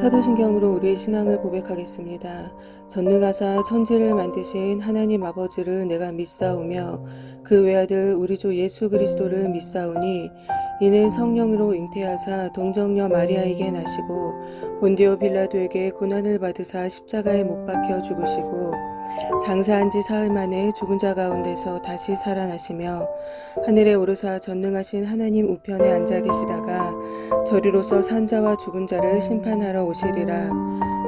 사도신경으로 우리의 신앙을 고백하겠습니다. 전능하사 천지를 만드신 하나님 아버지를 내가 믿사오며 그 외아들 우리 주 예수 그리스도를 믿사오니 이는 성령으로 잉태하사 동정녀 마리아에게 나시고 본디오 빌라도에게 고난을 받으사 십자가에 못 박혀 죽으시고 장사한 지 사흘 만에 죽은 자 가운데서 다시 살아나시며 하늘에 오르사 전능하신 하나님 우편에 앉아 계시다가 저리로서 산자와 죽은 자를 심판하러 오시리라.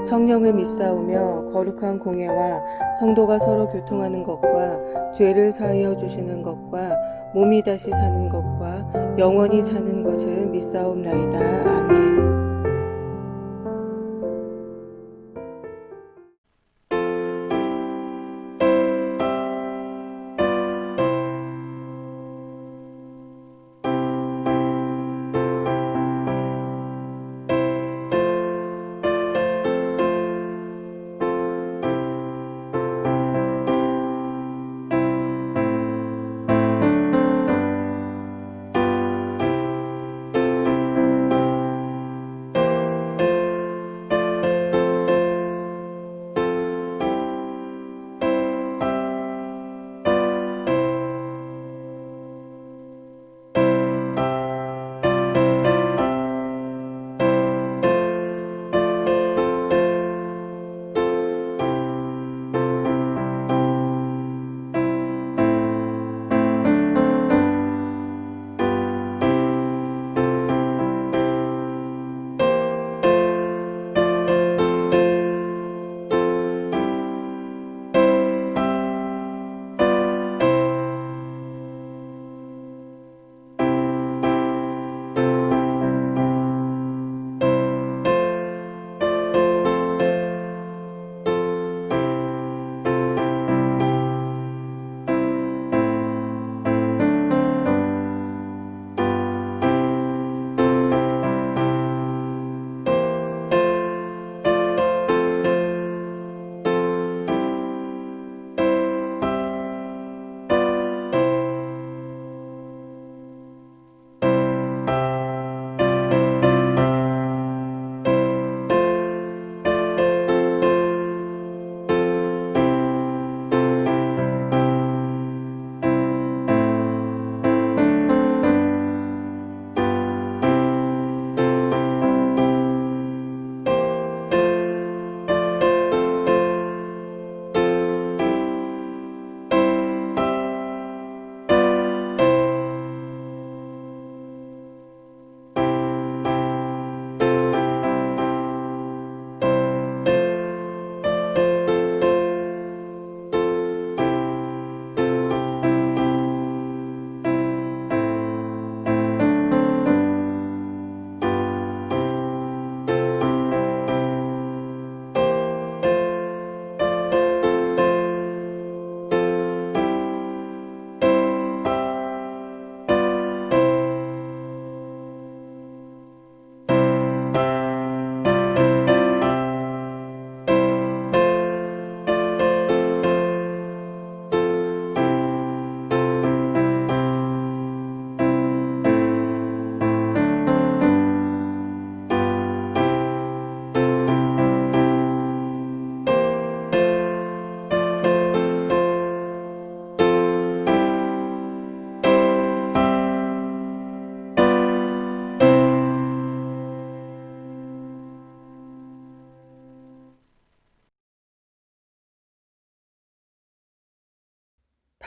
성령을 믿사오며 거룩한 공예와 성도가 서로 교통하는 것과 죄를 사하여 주시는 것과 몸이 다시 사는 것과 영원히 사는 것을 믿사옵나이다. 아멘.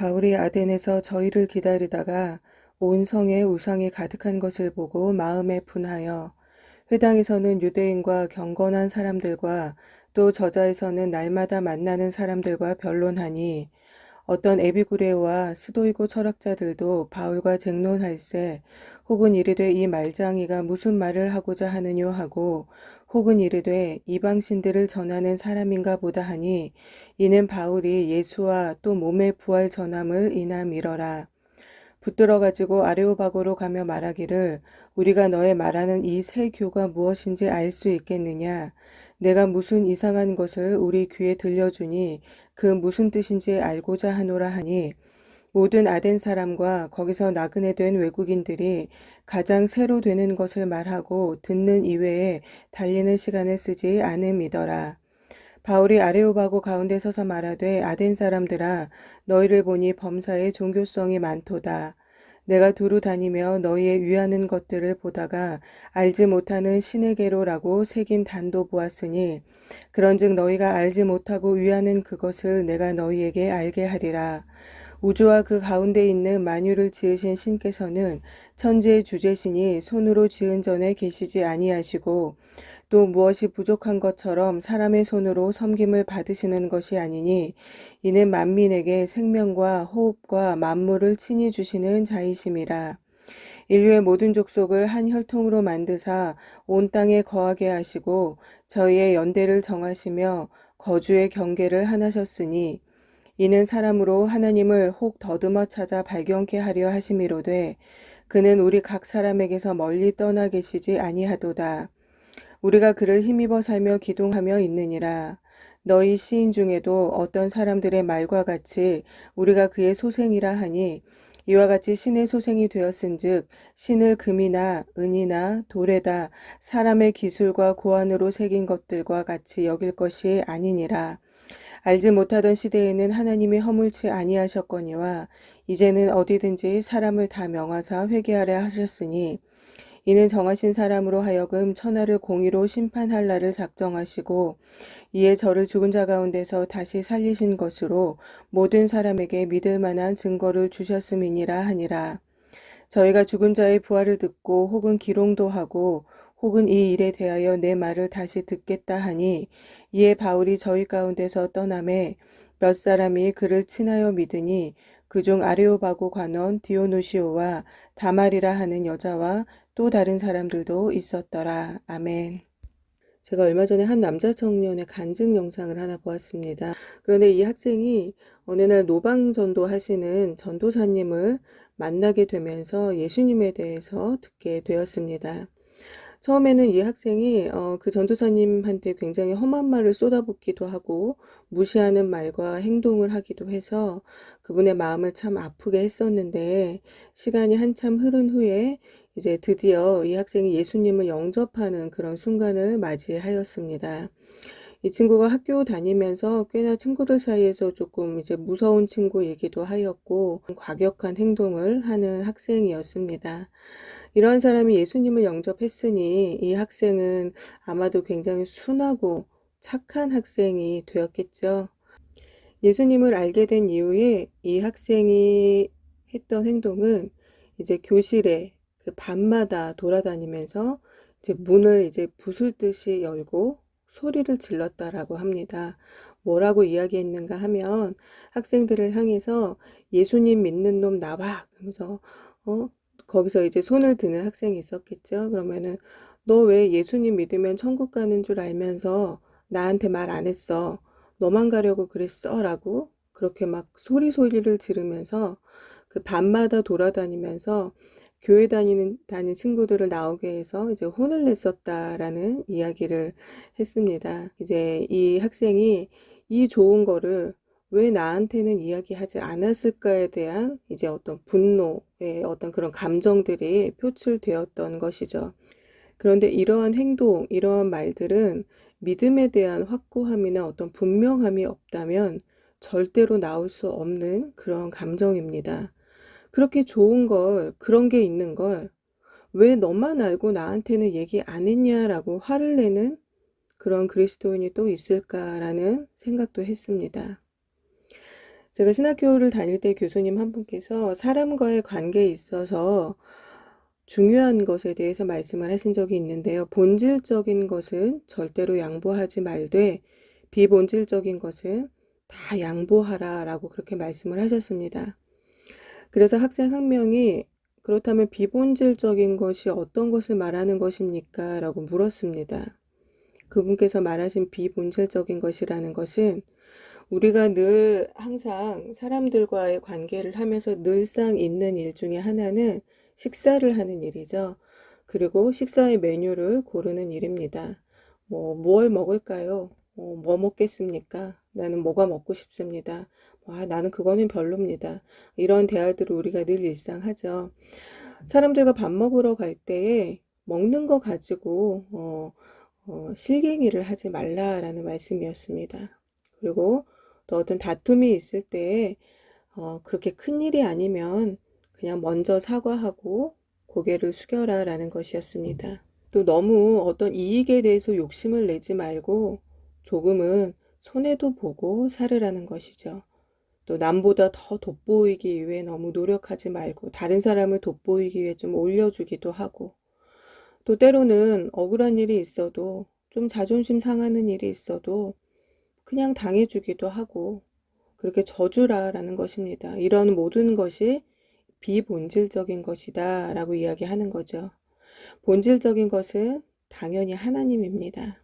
바울이 아덴에서 저희를 기다리다가 온 성에 우상이 가득한 것을 보고 마음에 분하여 회당에서는 유대인과 경건한 사람들과 또 저자에서는 날마다 만나는 사람들과 변론하니 어떤 에비구레오와 스도이고 철학자들도 바울과 쟁론할세 혹은 이르되 이 말장이가 무슨 말을 하고자 하느뇨 하고 혹은 이르되 이방신들을 전하는 사람인가 보다 하니 이는 바울이 예수와 또 몸의 부활 전함을 이나 미러라. 붙들어 가지고 아레오바고로 가며 말하기를 우리가 너의 말하는 이 새 교가 무엇인지 알 수 있겠느냐. 내가 무슨 이상한 것을 우리 귀에 들려주니 그 무슨 뜻인지 알고자 하노라 하니 모든 아덴 사람과 거기서 나그네 된 외국인들이 가장 새로 되는 것을 말하고 듣는 이외에 달리는 시간을 쓰지 않음이더라. 바울이 아레오바고 가운데 서서 말하되 아덴 사람들아 너희를 보니 범사에 종교성이 많도다. 내가 두루 다니며 너희의 위하는 것들을 보다가 알지 못하는 신에게로라고 새긴 단도 보았으니 그런즉 너희가 알지 못하고 위하는 그것을 내가 너희에게 알게 하리라. 우주와 그 가운데 있는 만유를 지으신 신께서는 천지의 주제신이 손으로 지은 전에 계시지 아니하시고 또 무엇이 부족한 것처럼 사람의 손으로 섬김을 받으시는 것이 아니니 이는 만민에게 생명과 호흡과 만물을 친히 주시는 자이심이라. 인류의 모든 족속을 한 혈통으로 만드사 온 땅에 거하게 하시고 저희의 연대를 정하시며 거주의 경계를 하나셨으니 이는 사람으로 하나님을 혹 더듬어 찾아 발견케 하려 하심이로되 그는 우리 각 사람에게서 멀리 떠나 계시지 아니하도다. 우리가 그를 힘입어 살며 기동하며 있느니라. 너희 시인 중에도 어떤 사람들의 말과 같이 우리가 그의 소생이라 하니 이와 같이 신의 소생이 되었은즉 신을 금이나 은이나 돌에다 사람의 기술과 고안으로 새긴 것들과 같이 여길 것이 아니니라. 알지 못하던 시대에는 하나님이 허물치 아니하셨거니와 이제는 어디든지 사람을 다 명하사 회개하려 하셨으니 이는 정하신 사람으로 하여금 천하를 공의로 심판할 날을 작정하시고 이에 저를 죽은 자 가운데서 다시 살리신 것으로 모든 사람에게 믿을 만한 증거를 주셨음이니라 하니라. 저희가 죽은 자의 부활을 듣고 혹은 기롱도 하고 혹은 이 일에 대하여 내 말을 다시 듣겠다 하니 이에 바울이 저희 가운데서 떠남에 몇 사람이 그를 친하여 믿으니 그중 아레오바고 관원 디오노시오와 다말이라 하는 여자와 또 다른 사람들도 있었더라. 아멘. 제가 얼마 전에 한 남자 청년의 간증 영상을 하나 보았습니다. 그런데 이 학생이 어느 날 노방전도 하시는 전도사님을 만나게 되면서 예수님에 대해서 듣게 되었습니다. 처음에는 이 학생이 그 전도사님한테 굉장히 험한 말을 쏟아붓기도 하고 무시하는 말과 행동을 하기도 해서 그분의 마음을 참 아프게 했었는데 시간이 한참 흐른 후에 이제 드디어 이 학생이 예수님을 영접하는 그런 순간을 맞이하였습니다. 이 친구가 학교 다니면서 꽤나 친구들 사이에서 조금 이제 무서운 친구이기도 하였고 과격한 행동을 하는 학생이었습니다. 이러한 사람이 예수님을 영접했으니 이 학생은 아마도 굉장히 순하고 착한 학생이 되었겠죠. 예수님을 알게 된 이후에 이 학생이 했던 행동은 이제 교실에 그 밤마다 돌아다니면서 이제 문을 이제 부술 듯이 열고 소리를 질렀다라고 합니다. 뭐라고 이야기했는가 하면 학생들을 향해서 예수님 믿는 놈 나와 하면서 어 거기서 이제 손을 드는 학생이 있었겠죠. 그러면은 너 왜 예수님 믿으면 천국 가는 줄 알면서 나한테 말 안 했어? 너만 가려고 그랬어? 라고 그렇게 막 소리를 지르면서 그 밤마다 돌아다니면서 교회 다니는 친구들을 나오게 해서 이제 혼을 냈었다라는 이야기를 했습니다. 이제 이 학생이 이 좋은 거를 왜 나한테는 이야기하지 않았을까에 대한 이제 어떤 분노의 어떤 그런 감정들이 표출되었던 것이죠. 그런데 이러한 행동, 이러한 말들은 믿음에 대한 확고함이나 어떤 분명함이 없다면 절대로 나올 수 없는 그런 감정입니다. 그렇게 좋은 걸, 그런 게 있는 걸, 왜 너만 알고 나한테는 얘기 안 했냐라고 화를 내는 그런 그리스도인이 또 있을까라는 생각도 했습니다. 제가 신학교를 다닐 때 교수님 한 분께서 사람과의 관계에 있어서 중요한 것에 대해서 말씀을 하신 적이 있는데요. 본질적인 것은 절대로 양보하지 말되 비본질적인 것은 다 양보하라 라고 그렇게 말씀을 하셨습니다. 그래서 학생 한 명이 그렇다면 비본질적인 것이 어떤 것을 말하는 것입니까? 라고 물었습니다. 그분께서 말하신 비본질적인 것이라는 것은 우리가 늘 항상 사람들과의 관계를 하면서 늘상 있는 일 중에 하나는 식사를 하는 일이죠. 그리고 식사의 메뉴를 고르는 일입니다. 뭘 먹을까요? 뭐 먹겠습니까? 나는 뭐가 먹고 싶습니다. 나는 그거는 별로입니다. 이런 대화들을 우리가 늘 일상하죠. 사람들과 밥 먹으러 갈 때에 먹는 거 가지고 실갱이를 하지 말라라는 말씀이었습니다. 그리고 또 어떤 다툼이 있을 때에 그렇게 큰 일이 아니면 그냥 먼저 사과하고 고개를 숙여라라는 것이었습니다. 또 너무 어떤 이익에 대해서 욕심을 내지 말고 조금은 손해도 보고 살으라는 것이죠. 또 남보다 더 돋보이기 위해 너무 노력하지 말고 다른 사람을 돋보이기 위해 좀 올려주기도 하고, 또 때로는 억울한 일이 있어도 좀 자존심 상하는 일이 있어도 그냥 당해주기도 하고 그렇게 져주라라는 것입니다. 이런 모든 것이 비본질적인 것이다 라고 이야기하는 거죠. 본질적인 것은 당연히 하나님입니다.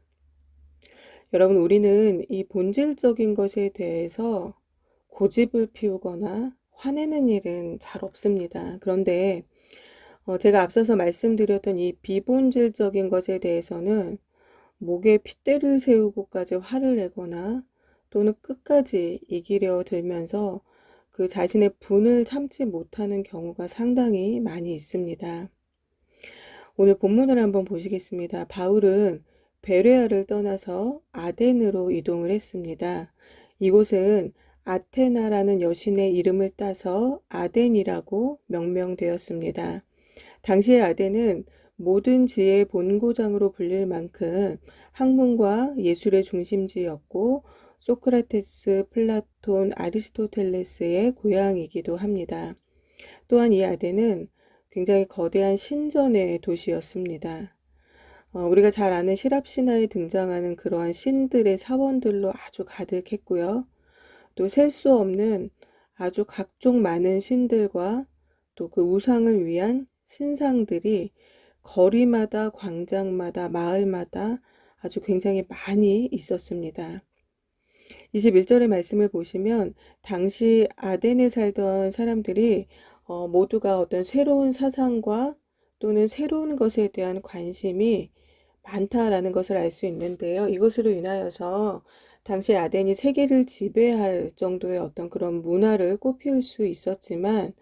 여러분, 우리는 이 본질적인 것에 대해서 고집을 피우거나 화내는 일은 잘 없습니다. 그런데 제가 앞서서 말씀드렸던 이 비본질적인 것에 대해서는 목에 핏대를 세우고까지 화를 내거나 또는 끝까지 이기려 들면서 그 자신의 분을 참지 못하는 경우가 상당히 많이 있습니다. 오늘 본문을 한번 보시겠습니다. 바울은 베레아를 떠나서 아덴으로 이동을 했습니다. 이곳은 아테나라는 여신의 이름을 따서 아덴이라고 명명되었습니다. 당시의 아덴은 모든 지혜의 본고장으로 불릴 만큼 학문과 예술의 중심지였고 소크라테스, 플라톤, 아리스토텔레스의 고향이기도 합니다. 또한 이 아덴은 굉장히 거대한 신전의 도시였습니다. 우리가 잘 아는 시랍 신화에 등장하는 그러한 신들의 사원들로 아주 가득했고요. 또 셀 수 없는 아주 각종 많은 신들과 또 그 우상을 위한 신상들이 거리마다 광장마다 마을마다 아주 굉장히 많이 있었습니다. 21절의 말씀을 보시면 당시 아덴에 살던 사람들이 모두가 어떤 새로운 사상과 또는 새로운 것에 대한 관심이 많다라는 것을 알 수 있는데요. 이것으로 인하여서 당시 아덴이 세계를 지배할 정도의 어떤 그런 문화를 꽃피울 수 있었지만,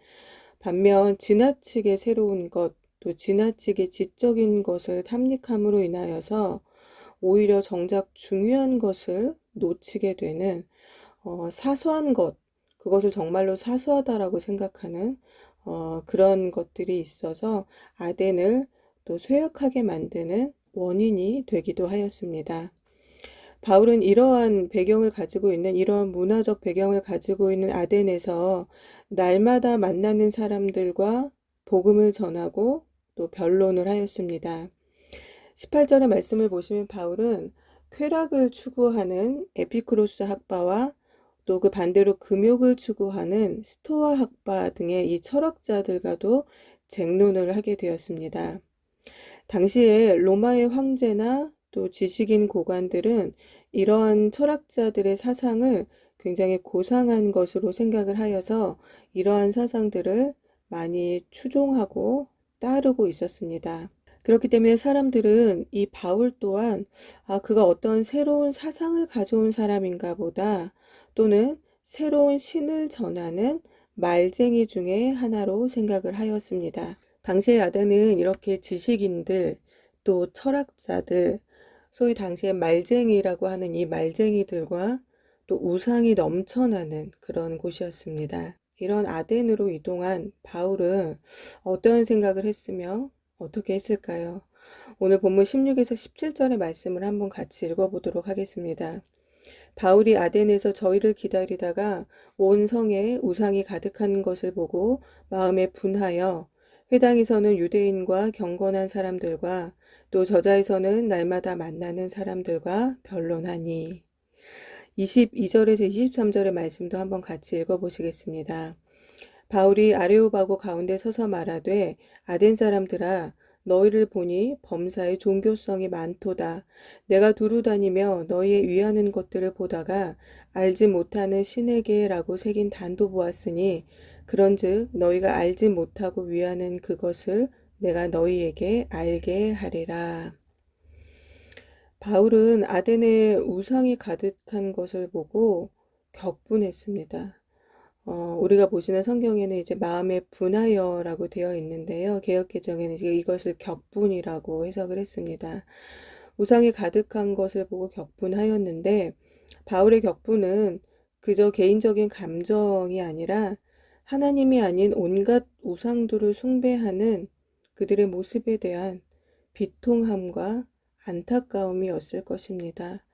반면 지나치게 새로운 것, 또 지나치게 지적인 것을 탐닉함으로 인하여서 오히려 정작 중요한 것을 놓치게 되는 사소한 것, 그것을 정말로 사소하다라고 생각하는 그런 것들이 있어서 아덴을 또 쇠약하게 만드는 원인이 되기도 하였습니다. 바울은 이러한 배경을 가지고 있는, 이러한 문화적 배경을 가지고 있는 아덴에서 날마다 만나는 사람들과 복음을 전하고 또 변론을 하였습니다. 18절의 말씀을 보시면 바울은 쾌락을 추구하는 에피쿠로스 학파와 또 그 반대로 금욕을 추구하는 스토아 학파 등의 이 철학자들과도 쟁론을 하게 되었습니다. 당시에 로마의 황제나 또 지식인 고관들은 이러한 철학자들의 사상을 굉장히 고상한 것으로 생각을 하여서 이러한 사상들을 많이 추종하고 따르고 있었습니다. 그렇기 때문에 사람들은 이 바울 또한 그가 어떤 새로운 사상을 가져온 사람인가 보다, 또는 새로운 신을 전하는 말쟁이 중에 하나로 생각을 하였습니다. 당시의 아덴은 이렇게 지식인들, 또 철학자들, 소위 당시의 말쟁이라고 하는 이 말쟁이들과 또 우상이 넘쳐나는 그런 곳이었습니다. 이런 아덴으로 이동한 바울은 어떠한 생각을 했으며 어떻게 했을까요? 오늘 본문 16에서 17절의 말씀을 한번 같이 읽어보도록 하겠습니다. 바울이 아덴에서 저희를 기다리다가 온 성에 우상이 가득한 것을 보고 마음에 분하여 회당에서는 유대인과 경건한 사람들과 또 저자에서는 날마다 만나는 사람들과 변론하니. 22절에서 23절의 말씀도 한번 같이 읽어보시겠습니다. 바울이 아레오바고 가운데 서서 말하되 아덴 사람들아, 너희를 보니 범사에 종교성이 많도다. 내가 두루 다니며 너희의 위하는 것들을 보다가 알지 못하는 신에게라고 새긴 단도 보았으니 그런즉 너희가 알지 못하고 위하는 그것을 내가 너희에게 알게 하리라. 바울은 아덴에 우상이 가득한 것을 보고 격분했습니다. 우리가 보시는 성경에는 이제 마음에 분하여라고 되어 있는데요. 개역개정에는 이제 이것을 격분이라고 해석을 했습니다. 우상이 가득한 것을 보고 격분하였는데 바울의 격분은 그저 개인적인 감정이 아니라 하나님이 아닌 온갖 우상들을 숭배하는 그들의 모습에 대한 비통함과 안타까움이었을 것입니다.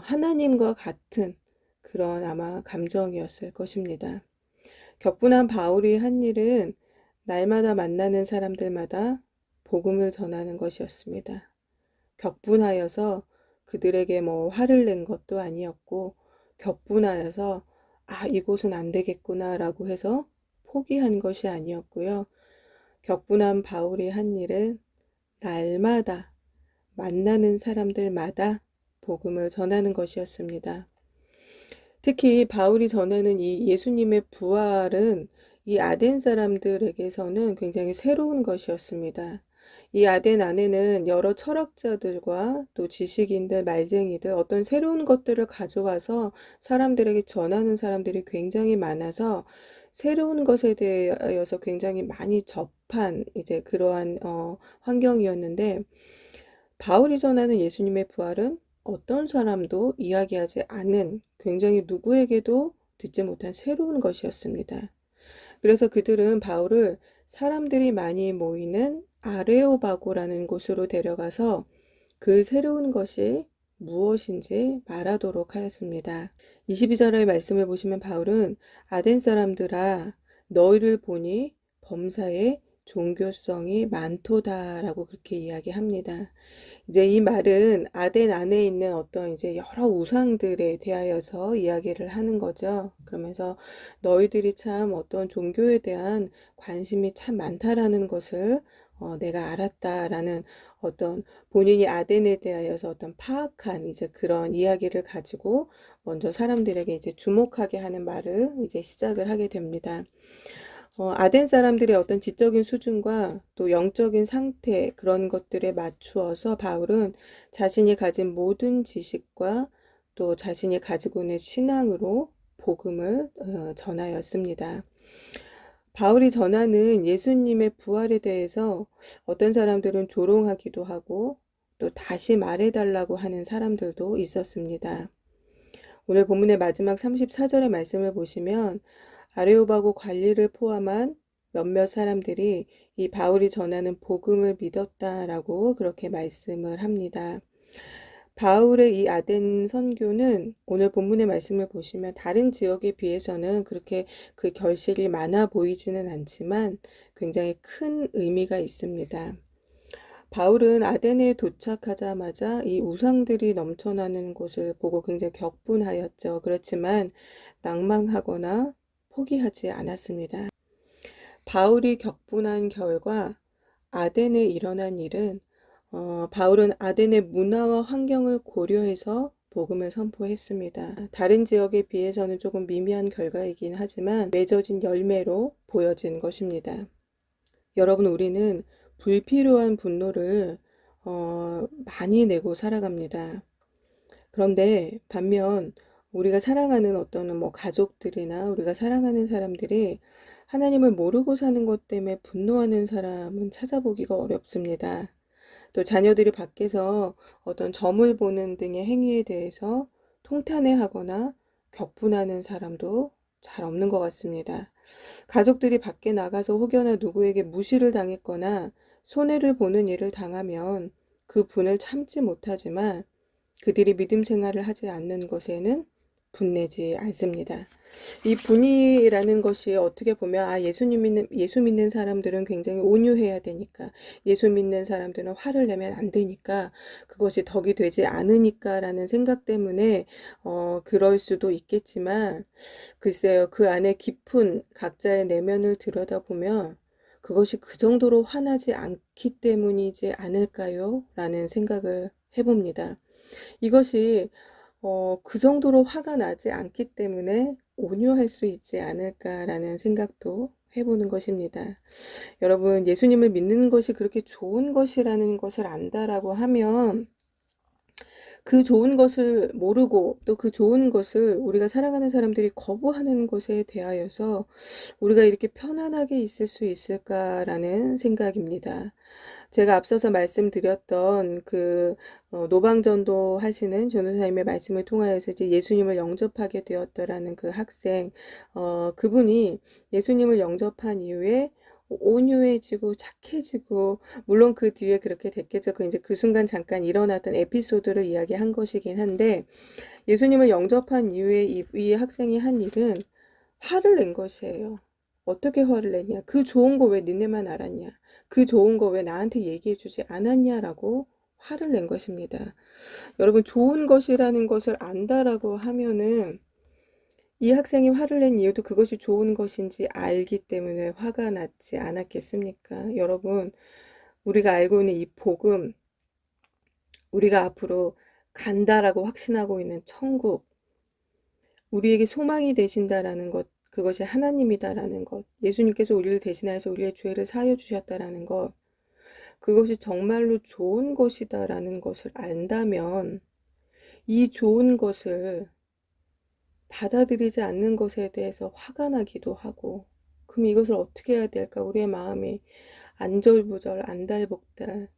하나님과 같은 그런 아마 감정이었을 것입니다. 격분한 바울이 한 일은 날마다 만나는 사람들마다 복음을 전하는 것이었습니다. 격분하여서 그들에게 뭐 화를 낸 것도 아니었고, 격분하여서 이곳은 안 되겠구나라고 해서 포기한 것이 아니었고요. 격분한 바울이 한 일은 날마다 만나는 사람들마다 복음을 전하는 것이었습니다. 특히 바울이 전하는 이 예수님의 부활은 이 아덴 사람들에게서는 굉장히 새로운 것이었습니다. 이 아덴 안에는 여러 철학자들과 또 지식인들, 말쟁이들, 어떤 새로운 것들을 가져와서 사람들에게 전하는 사람들이 굉장히 많아서 새로운 것에 대해서 굉장히 많이 접한 이제 그러한 환경이었는데, 바울이 전하는 예수님의 부활은 어떤 사람도 이야기하지 않은 굉장히 누구에게도 듣지 못한 새로운 것이었습니다. 그래서 그들은 바울을 사람들이 많이 모이는 아레오바고라는 곳으로 데려가서 그 새로운 것이 무엇인지 말하도록 하였습니다. 22절의 말씀을 보시면 바울은 아덴 사람들아 너희를 보니 범사에 종교성이 많도다라고 그렇게 이야기합니다. 이제 이 말은 아덴 안에 있는 어떤 이제 여러 우상들에 대하여서 이야기를 하는 거죠. 그러면서 너희들이 참 어떤 종교에 대한 관심이 참 많다라는 것을 내가 알았다라는 어떤 본인이 아덴에 대하여서 어떤 파악한 이제 그런 이야기를 가지고 먼저 사람들에게 이제 주목하게 하는 말을 이제 시작을 하게 됩니다. 아덴 사람들의 어떤 지적인 수준과 또 영적인 상태 그런 것들에 맞추어서 바울은 자신이 가진 모든 지식과 또 자신이 가지고 있는 신앙으로 복음을 전하였습니다. 바울이 전하는 예수님의 부활에 대해서 어떤 사람들은 조롱하기도 하고 또 다시 말해달라고 하는 사람들도 있었습니다. 오늘 본문의 마지막 34절의 말씀을 보시면 아레오바고 관리를 포함한 몇몇 사람들이 이 바울이 전하는 복음을 믿었다라고 그렇게 말씀을 합니다. 바울의 이 아덴 선교는 오늘 본문의 말씀을 보시면 다른 지역에 비해서는 그렇게 그 결실이 많아 보이지는 않지만 굉장히 큰 의미가 있습니다. 바울은 아덴에 도착하자마자 이 우상들이 넘쳐나는 곳을 보고 굉장히 격분하였죠. 그렇지만 낭망하거나 포기하지 않았습니다. 바울이 격분한 결과 아덴에 일어난 일은 바울은 아덴의 문화와 환경을 고려해서 복음을 선포했습니다. 다른 지역에 비해서는 조금 미미한 결과이긴 하지만 맺어진 열매로 보여진 것입니다. 여러분, 우리는 불필요한 분노를 많이 내고 살아갑니다. 그런데 반면 우리가 사랑하는 어떤 뭐 가족들이나 우리가 사랑하는 사람들이 하나님을 모르고 사는 것 때문에 분노하는 사람은 찾아보기가 어렵습니다. 또 자녀들이 밖에서 어떤 점을 보는 등의 행위에 대해서 통탄해하거나 격분하는 사람도 잘 없는 것 같습니다. 가족들이 밖에 나가서 혹여나 누구에게 무시를 당했거나 손해를 보는 일을 당하면 그 분을 참지 못하지만 그들이 믿음 생활을 하지 않는 것에는 분내지 않습니다. 이 분이라는 것이 어떻게 보면 예수 믿는 사람들은 굉장히 온유해야 되니까, 예수 믿는 사람들은 화를 내면 안 되니까, 그것이 덕이 되지 않으니까라는 생각 때문에 그럴 수도 있겠지만, 글쎄요, 그 안에 깊은 각자의 내면을 들여다보면 그것이 그 정도로 화나지 않기 때문이지 않을까요? 라는 생각을 해봅니다. 이것이 그 정도로 화가 나지 않기 때문에 온유할 수 있지 않을까라는 생각도 해보는 것입니다. 여러분, 예수님을 믿는 것이 그렇게 좋은 것이라는 것을 안다라고 하면 그 좋은 것을 모르고 또 그 좋은 것을 우리가 사랑하는 사람들이 거부하는 것에 대하여서 우리가 이렇게 편안하게 있을 수 있을까라는 생각입니다. 제가 앞서서 말씀드렸던 노방전도 하시는 전도사님의 말씀을 통하여서 이제 예수님을 영접하게 되었더라는 그 학생, 그분이 예수님을 영접한 이후에 온유해지고 착해지고, 물론 그 뒤에 그렇게 됐겠죠. 이제 그 순간 잠깐 일어났던 에피소드를 이야기한 것이긴 한데, 예수님을 영접한 이후에 이 학생이 한 일은 화를 낸 것이에요. 어떻게 화를 냈냐? 그 좋은 거 왜 니네만 알았냐? 그 좋은 거 왜 나한테 얘기해 주지 않았냐라고 화를 낸 것입니다. 여러분, 좋은 것이라는 것을 안다라고 하면은 이 학생이 화를 낸 이유도 그것이 좋은 것인지 알기 때문에 화가 났지 않았겠습니까? 여러분, 우리가 알고 있는 이 복음, 우리가 앞으로 간다라고 확신하고 있는 천국, 우리에게 소망이 되신다라는 것, 그것이 하나님이다라는 것, 예수님께서 우리를 대신하여서 우리의 죄를 사하여 주셨다라는 것, 그것이 정말로 좋은 것이다라는 것을 안다면 이 좋은 것을 받아들이지 않는 것에 대해서 화가 나기도 하고, 그럼 이것을 어떻게 해야 될까? 우리의 마음이 안절부절, 안달복달,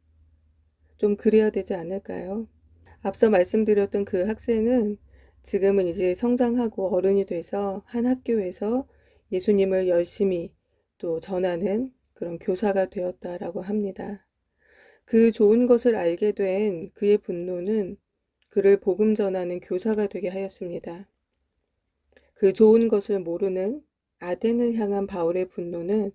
좀 그래야 되지 않을까요? 앞서 말씀드렸던 그 학생은 지금은 이제 성장하고 어른이 돼서 한 학교에서 예수님을 열심히 또 전하는 그런 교사가 되었다라고 합니다. 그 좋은 것을 알게 된 그의 분노는 그를 복음 전하는 교사가 되게 하였습니다. 그 좋은 것을 모르는 아덴을 향한 바울의 분노는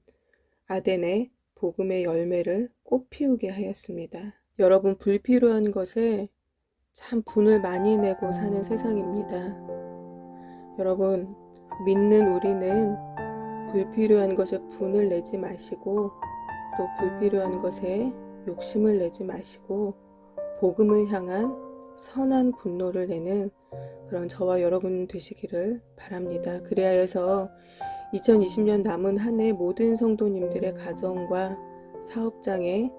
아덴의 복음의 열매를 꽃피우게 하였습니다. 여러분, 불필요한 것에 참 분을 많이 내고 사는 세상입니다. 여러분, 믿는 우리는 불필요한 것에 분을 내지 마시고 또 불필요한 것에 욕심을 내지 마시고 복음을 향한 선한 분노를 내는 그런 저와 여러분 되시기를 바랍니다. 그리하여서 2020년 남은 한 해 모든 성도님들의 가정과 사업장에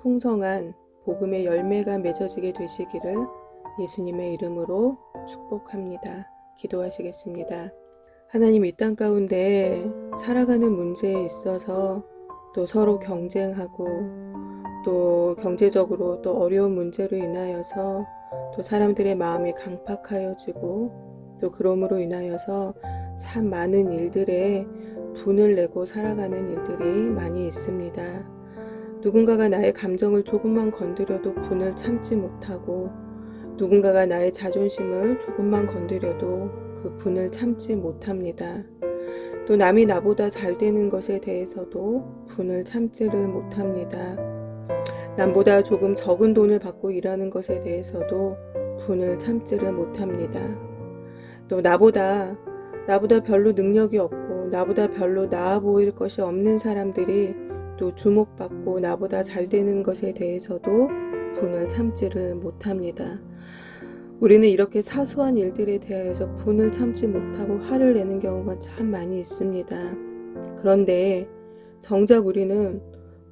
풍성한 복음의 열매가 맺어지게 되시기를 예수님의 이름으로 축복합니다. 기도하시겠습니다. 하나님, 이 땅 가운데 살아가는 문제에 있어서 또 서로 경쟁하고 또 경제적으로 또 어려운 문제로 인하여서 또 사람들의 마음이 강팍하여지고 또 그러므로 인하여서 참 많은 일들에 분을 내고 살아가는 일들이 많이 있습니다. 누군가가 나의 감정을 조금만 건드려도 분을 참지 못하고 누군가가 나의 자존심을 조금만 건드려도 그 분을 참지 못합니다. 또 남이 나보다 잘 되는 것에 대해서도 분을 참지를 못합니다. 남보다 조금 적은 돈을 받고 일하는 것에 대해서도 분을 참지를 못합니다. 또 나보다 별로 능력이 없고 나보다 별로 나아 보일 것이 없는 사람들이 또 주목받고 나보다 잘 되는 것에 대해서도 분을 참지를 못합니다. 우리는 이렇게 사소한 일들에 대하여서 분을 참지 못하고 화를 내는 경우가 참 많이 있습니다. 그런데 정작 우리는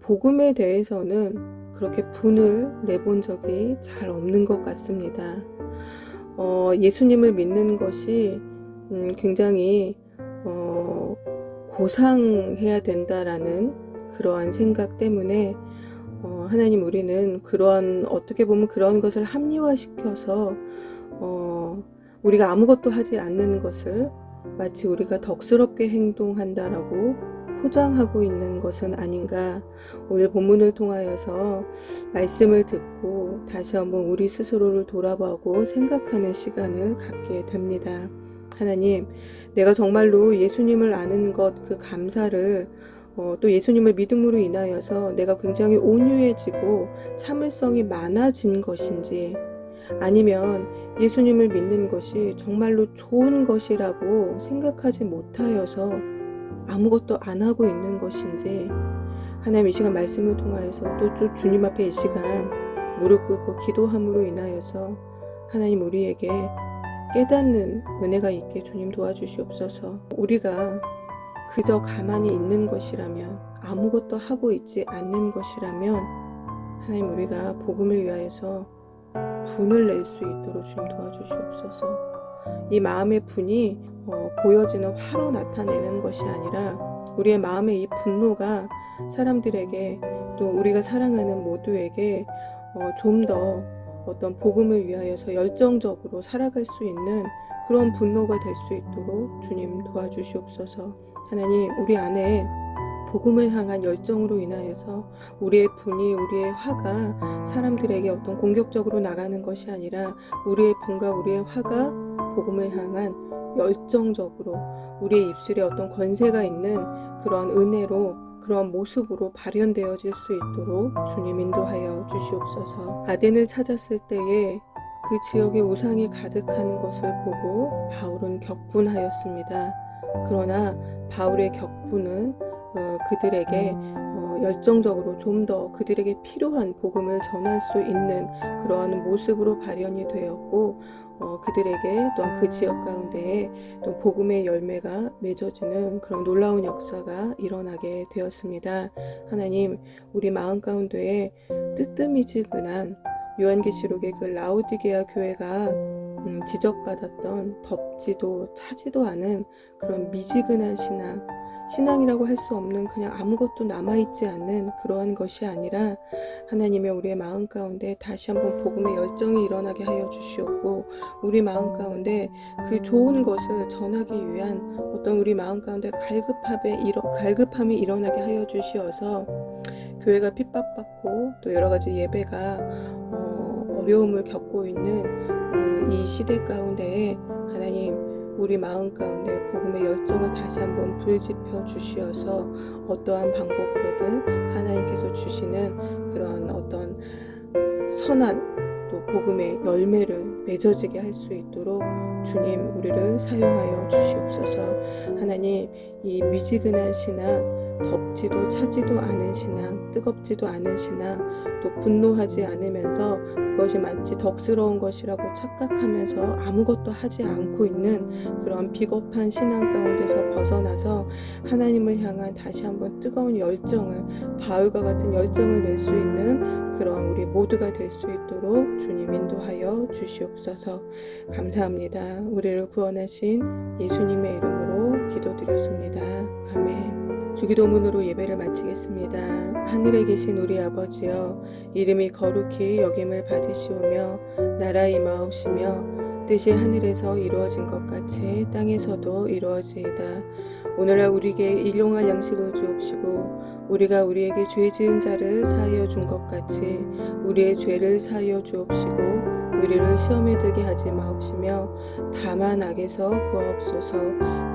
복음에 대해서는 그렇게 분을 내본 적이 잘 없는 것 같습니다. 예수님을 믿는 것이 굉장히 고상해야 된다라는 그러한 생각 때문에 하나님, 우리는 어떻게 보면 그런 것을 합리화시켜서 우리가 아무것도 하지 않는 것을 마치 우리가 덕스럽게 행동한다라고 포장하고 있는 것은 아닌가. 오늘 본문을 통하여서 말씀을 듣고 다시 한번 우리 스스로를 돌아보고 생각하는 시간을 갖게 됩니다. 하나님, 내가 정말로 예수님을 아는 것, 그 감사를 또 예수님을 믿음으로 인하여서 내가 굉장히 온유해지고 참을성이 많아진 것인지, 아니면 예수님을 믿는 것이 정말로 좋은 것이라고 생각하지 못하여서 아무것도 안 하고 있는 것인지, 하나님, 이 시간 말씀을 통하여서 또 주님 앞에 이 시간 무릎 꿇고 기도함으로 인하여서 하나님, 우리에게 깨닫는 은혜가 있게 주님 도와주시옵소서. 우리가 그저 가만히 있는 것이라면, 아무것도 하고 있지 않는 것이라면 하나님, 우리가 복음을 위하여서 분을 낼 수 있도록 주님 도와주시옵소서. 이 마음의 분이 보여지는 화로 나타내는 것이 아니라 우리의 마음의 이 분노가 사람들에게 또 우리가 사랑하는 모두에게 좀 더 어떤 복음을 위하여서 열정적으로 살아갈 수 있는 그런 분노가 될 수 있도록 주님 도와주시옵소서. 하나님, 우리 안에 복음을 향한 열정으로 인하여서 우리의 분이, 우리의 화가 사람들에게 어떤 공격적으로 나가는 것이 아니라 우리의 분과 우리의 화가 복음을 향한 열정적으로 우리의 입술에 어떤 권세가 있는 그런 은혜로, 그런 모습으로 발현되어질 수 있도록 주님 인도하여 주시옵소서. 아덴을 찾았을 때에 그 지역에 우상이 가득한 것을 보고 바울은 격분하였습니다. 그러나 바울의 격분은 그들에게 열정적으로 좀 더 그들에게 필요한 복음을 전할 수 있는 그러한 모습으로 발현이 되었고, 그들에게 또한 그 지역 가운데에 또 복음의 열매가 맺어지는 그런 놀라운 역사가 일어나게 되었습니다. 하나님, 우리 마음 가운데에 뜨뜻미지근한 요한계시록의 그 라오디게아 교회가 지적받았던 덥지도 차지도 않은 그런 미지근한 신앙이라고 할 수 없는 그냥 아무것도 남아있지 않는 그러한 것이 아니라 하나님의 우리의 마음 가운데 다시 한번 복음의 열정이 일어나게 하여 주시옵고, 우리 마음 가운데 그 좋은 것을 전하기 위한 어떤 우리 마음 가운데 갈급함이 일어나게 하여 주시어서 교회가 핍박받고 또 여러 가지 예배가 어려움을 겪고 있는 이 시대 가운데에 하나님, 우리 마음 가운데 복음의 열정을 다시 한번 불지펴 주시어서 어떠한 방법으로든 하나님께서 주시는 그런 어떤 선한 또 복음의 열매를 맺어지게 할 수 있도록 주님, 우리를 사용하여 주시옵소서. 하나님, 이 미지근한 신앙, 덥지도 차지도 않은 신앙, 뜨겁지도 않은 신앙, 또 분노하지 않으면서 그것이 마치 덕스러운 것이라고 착각하면서 아무것도 하지 않고 있는 그런 비겁한 신앙 가운데서 벗어나서 하나님을 향한 다시 한번 뜨거운 열정을, 바울과 같은 열정을 낼 수 있는 그런 우리 모두가 될 수 있도록 주님 인도하여 주시옵소서. 감사합니다. 우리를 구원하신 예수님의 이름으로 기도드렸습니다. 아멘. 주기도문으로 예배를 마치겠습니다. 하늘에 계신 우리 아버지여, 이름이 거룩히 여김을 받으시오며 나라 임하옵시며 뜻이 하늘에서 이루어진 것 같이 땅에서도 이루어지이다. 오늘날 우리에게 일용할 양식을 주옵시고 우리가 우리에게 죄 지은 자를 사하여 준 것 같이 우리의 죄를 사하여 주옵시고 우리를 시험에 들게 하지 마옵시며 다만 악에서 구하옵소서.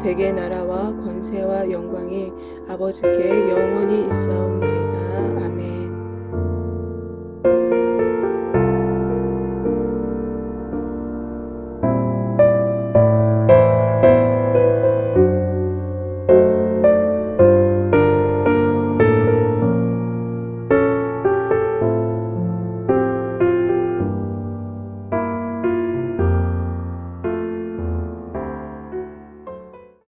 대개 나라와 권세와 영광이 아버지께 영원히 있사옵나이다.